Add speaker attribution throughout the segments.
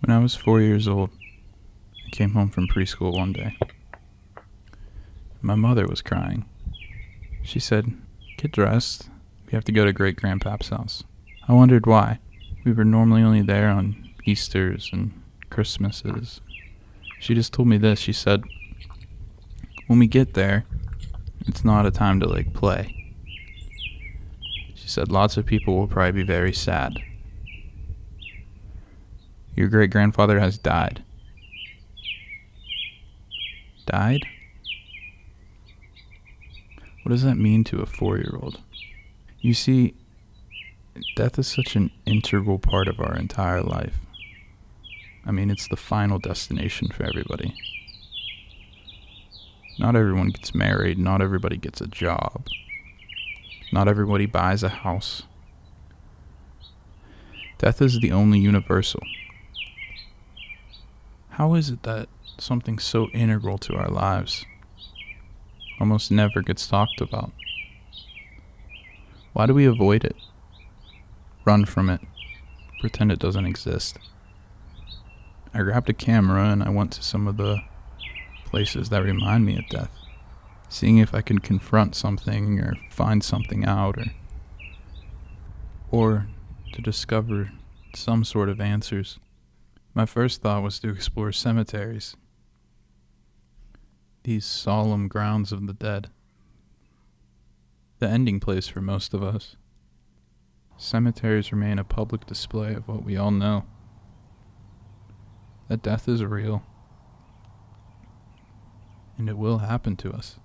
Speaker 1: When I was 4 years old, I came home from preschool one day. My mother was crying. She said, "Get dressed. We have to go to Great-Grandpap's house." I wondered why. We were normally only there on Easters and Christmases. She just told me this. She said, "When we get there, it's not a time to play." She said lots of people will probably be very sad. Your great-grandfather has died. Died? What does that mean to a 4-year-old? You see, death is such an integral part of our entire life. I mean, it's the final destination for everybody. Not everyone gets married, not everybody gets a job, not everybody buys a house. Death is the only universal. How is it that something so integral to our lives almost never gets talked about? Why do we avoid it? Run from it? Pretend it doesn't exist? I grabbed a camera and I went to some of the places that remind me of death, seeing if I could confront something or find something out or to discover some sort of answers. My first thought was to explore cemeteries, these solemn grounds of the dead, the ending place for most of us. Cemeteries remain a public display of what we all know, that death is real, and it will happen to us.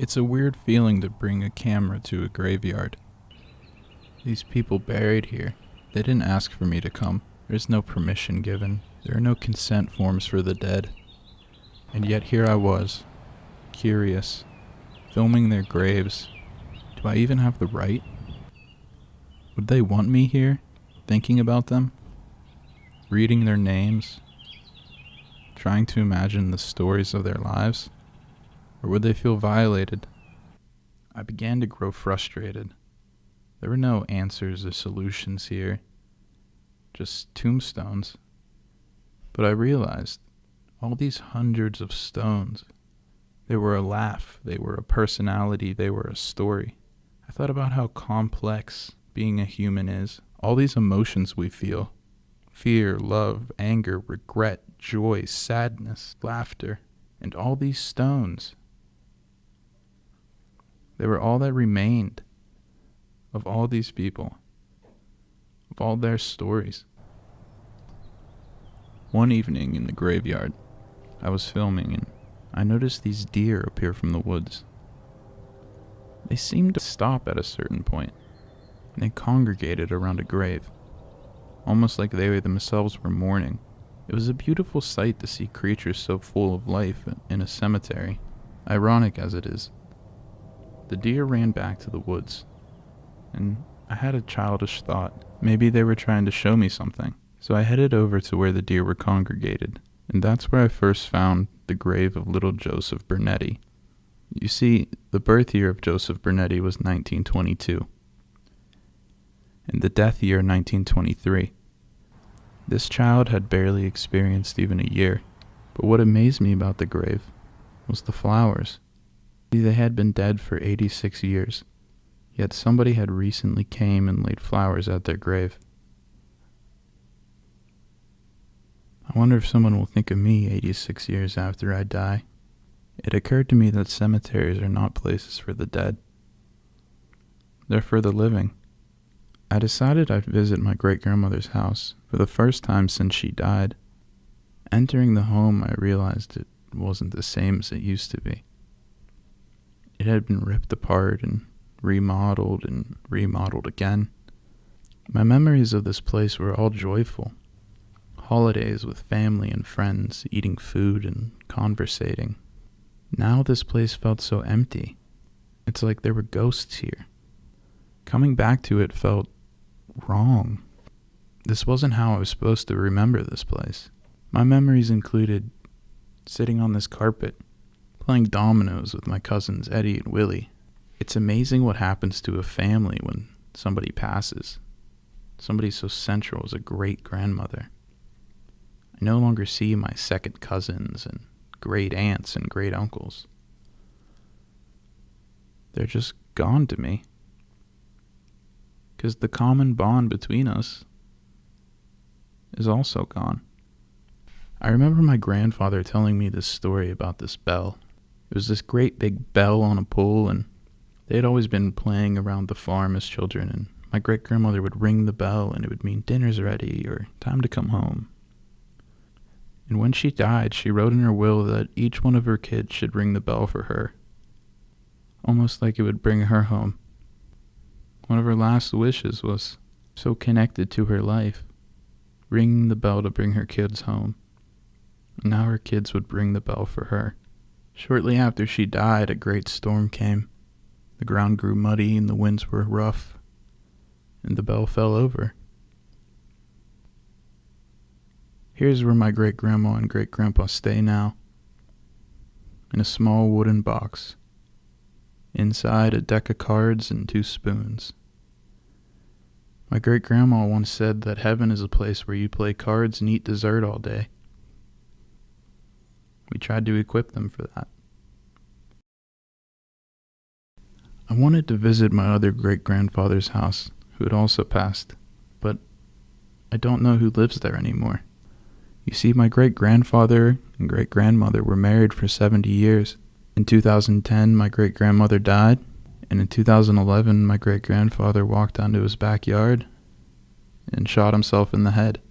Speaker 1: It's a weird feeling to bring a camera to a graveyard. These people buried here, they didn't ask for me to come. There's no permission given. There are no consent forms for the dead. And yet here I was, curious, filming their graves. Do I even have the right? Would they want me here, thinking about them? Reading their names? Trying to imagine the stories of their lives? Or would they feel violated? I began to grow frustrated. There were no answers or solutions here. Just tombstones. But I realized all these hundreds of stones, they were a laugh, they were a personality, they were a story. I thought about how complex being a human is. All these emotions we feel: fear, love, anger, regret, joy, sadness, laughter, and all these stones, they were all that remained of all these people, of all their stories. One evening in the graveyard, I was filming and I noticed these deer appear from the woods. They seemed to stop at a certain point, and they congregated around a grave, almost like they themselves were mourning. It was a beautiful sight to see creatures so full of life in a cemetery, ironic as it is. The deer ran back to the woods, and I had a childish thought. Maybe they were trying to show me something. So I headed over to where the deer were congregated, and that's where I first found the grave of little Joseph Bernetti. You see, the birth year of Joseph Bernetti was 1922, and the death year 1923. This child had barely experienced even a year, but what amazed me about the grave was the flowers. They had been dead for 86 years. Yet somebody had recently came and laid flowers at their grave. I wonder if someone will think of me 86 years after I die. It occurred to me that cemeteries are not places for the dead. They're for the living. I decided I'd visit my great-grandmother's house for the first time since she died. Entering the home, I realized it wasn't the same as it used to be. It had been ripped apart and remodeled again. My memories of this place were all joyful. Holidays with family and friends, eating food and conversating. Now this place felt so empty. It's like there were ghosts here. Coming back to it felt wrong. This wasn't how I was supposed to remember this place. My memories included sitting on this carpet, playing dominoes with my cousins Eddie and Willie. It's amazing what happens to a family when somebody passes. Somebody so central as a great-grandmother. I no longer see my second cousins and great aunts and great uncles. They're just gone to me. 'Cause the common bond between us is also gone. I remember my grandfather telling me this story about this bell. It was this great big bell on a pole, and they had always been playing around the farm as children, and my great-grandmother would ring the bell, and it would mean dinner's ready or time to come home. And when she died, she wrote in her will that each one of her kids should ring the bell for her, almost like it would bring her home. One of her last wishes was so connected to her life, ringing the bell to bring her kids home. And now her kids would ring the bell for her. Shortly after she died, a great storm came. The ground grew muddy and the winds were rough, and the bell fell over. Here's where my great-grandma and great-grandpa stay now, in a small wooden box. Inside, a deck of cards and 2 spoons. My great-grandma once said that heaven is a place where you play cards and eat dessert all day. We tried to equip them for that. I wanted to visit my other great-grandfather's house, who had also passed, but I don't know who lives there anymore. You see, my great-grandfather and great-grandmother were married for 70 years. In 2010, my great-grandmother died, and in 2011, my great-grandfather walked onto his backyard and shot himself in the head.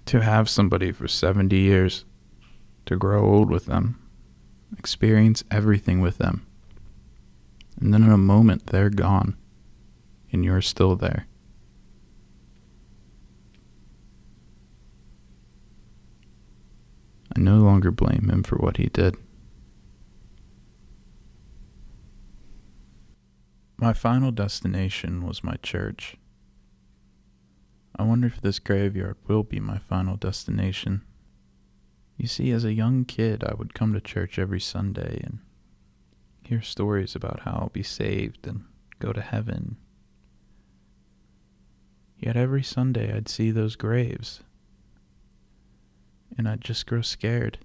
Speaker 1: To have somebody for 70 years, to grow old with them, experience everything with them, and then in a moment they're gone, and you're still there. I no longer blame him for what he did. My final destination was my church. I wonder if this graveyard will be my final destination. You see, as a young kid, I would come to church every Sunday and hear stories about how I'll be saved and go to heaven. Yet every Sunday I'd see those graves, and I'd just grow scared.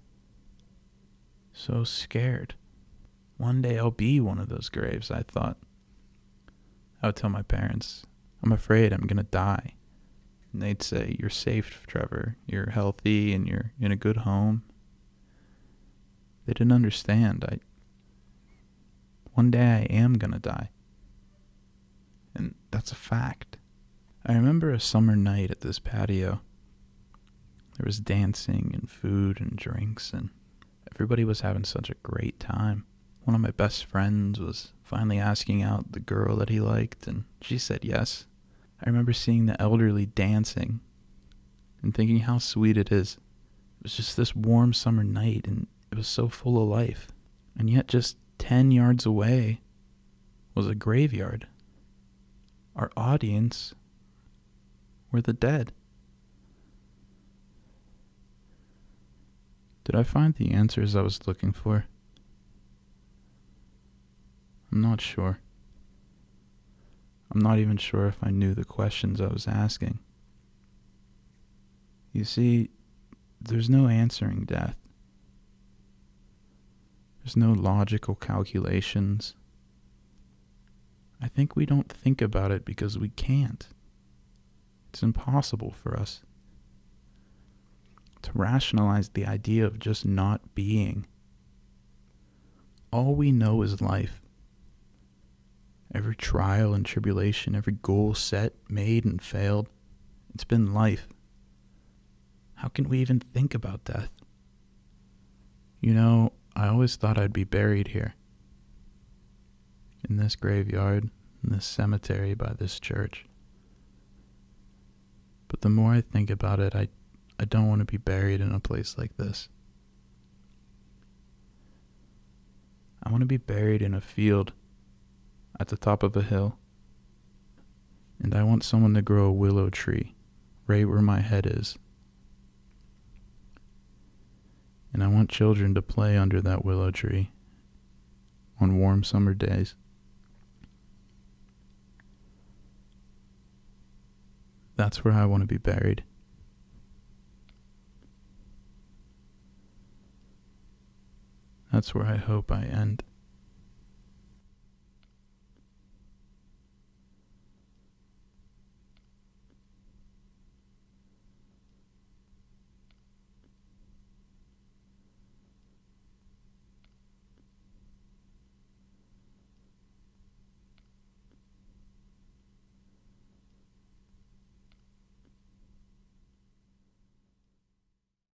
Speaker 1: So scared. One day I'll be one of those graves, I thought. I would tell my parents, I'm afraid I'm gonna die. And they'd say, you're safe, Trevor. You're healthy and you're in a good home. They didn't understand. One day I am gonna die. And that's a fact. I remember a summer night at this patio. There was dancing and food and drinks, and everybody was having such a great time. One of my best friends was finally asking out the girl that he liked, and she said yes. I remember seeing the elderly dancing and thinking how sweet it is. It was just this warm summer night, and it was so full of life. And yet just 10 yards away was a graveyard. Our audience were the dead. Did I find the answers I was looking for? I'm not sure. I'm not even sure if I knew the questions I was asking. You see, there's no answering death. There's no logical calculations. I think we don't think about it because we can't. It's impossible for us to rationalize the idea of just not being. All we know is life. Every trial and tribulation, every goal set, made, and failed, it's been life. How can we even think about death? You know, I always thought I'd be buried here, in this graveyard, in this cemetery by this church. But the more I think about it, I don't want to be buried in a place like this. I want to be buried in a field at the top of a hill. And I want someone to grow a willow tree right where my head is. And I want children to play under that willow tree on warm summer days. That's where I want to be buried. That's where I hope I end.